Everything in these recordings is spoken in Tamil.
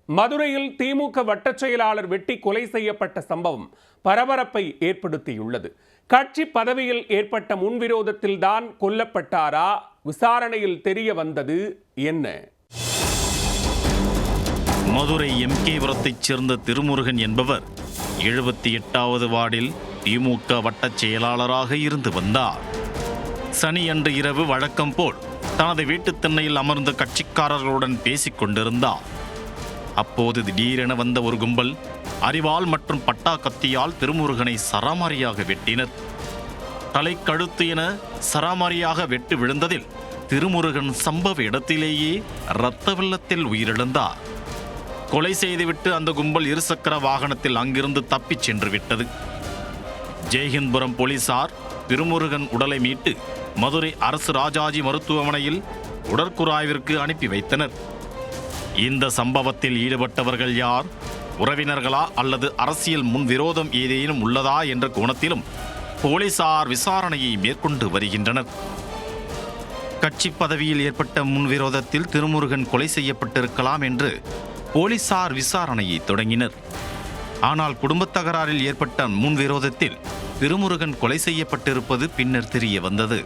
மதுரையில் திமுக வட்டச் செயலாளர் வெட்டி கொலை செய்யப்பட்ட சம்பவம் பரபரப்பை ஏற்படுத்தியுள்ளது. கட்சி பதவியில் ஏற்பட்ட முன்விரோதத்தில் தான் கொல்லப்பட்டாரா? விசாரணையில் தெரிய வந்தது என்ன? மதுரை எம்கேபுரத்தைச் சேர்ந்த திருமுருகன் என்பவர் 78வது வார்டில் திமுக வட்டச் செயலாளராக இருந்து வந்தார். சனியன்று இரவு வழக்கம் போல் தனது வீட்டுத் திண்ணையில் அமர்ந்த கட்சிக்காரர்களுடன் பேசிக் கொண்டிருந்தார். அப்போது திடீரென வந்த ஒரு கும்பல் அரிவாள் மற்றும் பட்டா கத்தியால் திருமுருகனை சராமாரியாக வெட்டினர். தலை கழுத்து என சராமாரியாக வெட்டு விழுந்ததில் திருமுருகன் சம்பவ இடத்திலேயே இரத்த வெள்ளத்தில் உயிரிழந்தார். கொலை செய்துவிட்டு அந்த கும்பல் இருசக்கர வாகனத்தில் அங்கிருந்து தப்பிச் சென்று விட்டது. ஜெய்ஹிந்த்புரம் போலீசார் திருமுருகன் உடலை மீட்டு மதுரை அரசு ராஜாஜி மருத்துவமனையில் உடற்குறாய்விற்கு அனுப்பி வைத்தனர். இந்த சம்பவத்தில் ஈடுபட்டவர்கள் யார்? உறவினர்களா அல்லது அரசியல் முன்விரோதம் ஏதேனும் உள்ளதா என்ற கோணத்திலும் போலீசார் விசாரணையை மேற்கொண்டு வருகின்றனர். கட்சி பதவியில் ஏற்பட்ட முன்விரோதத்தில் திருமுருகன் கொலை செய்யப்பட்டிருக்கலாம் என்று போலீசார் விசாரணையை தொடங்கினர். ஆனால் குடும்பத் தகராறில் ஏற்பட்ட முன்விரோதத்தில் திருமுருகன் கொலை செய்யப்பட்டிருப்பது பின்னர் தெரிய வந்தது.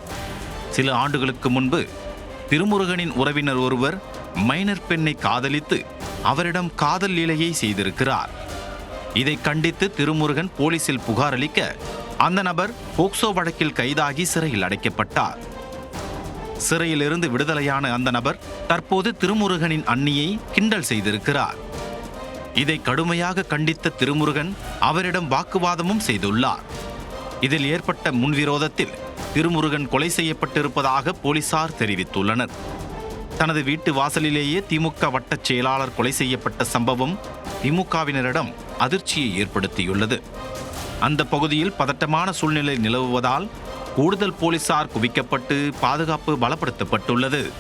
சில ஆண்டுகளுக்கு முன்பு திருமுருகனின் உறவினர் ஒருவர் மைனர் பெண்ணை காதலித்து அவரிடம் காதல் லீலையை செய்திருக்கிறார். இதை கண்டித்து திருமுருகன் போலீசில் புகார் அளிக்க அந்த நபர் போக்சோ வழக்கில் கைதாகி சிறையில் அடைக்கப்பட்டார். சிறையிலிருந்து விடுதலையான அந்த நபர் தற்போது திருமுருகனின் அண்ணியை கிண்டல் செய்திருக்கிறார். இதை கடுமையாக கண்டித்த திருமுருகன் அவரிடம் வாக்குவாதமும் செய்துள்ளார். இதில் ஏற்பட்ட முன்விரோதத்தில் திருமுருகன் கொலை செய்யப்பட்டிருப்பதாக போலீசார் தெரிவித்துள்ளனர். தனது வீட்டு வாசலிலேயே திமுக வட்டச் செயலாளர் கொலை செய்யப்பட்ட சம்பவம் திமுகவினரிடம் அதிர்ச்சியை ஏற்படுத்தியுள்ளது. அந்த பகுதியில் பதட்டமான சூழ்நிலை நிலவுவதால் கூடுதல் போலீசார் குவிக்கப்பட்டு பாதுகாப்பு பலப்படுத்தப்பட்டுள்ளது.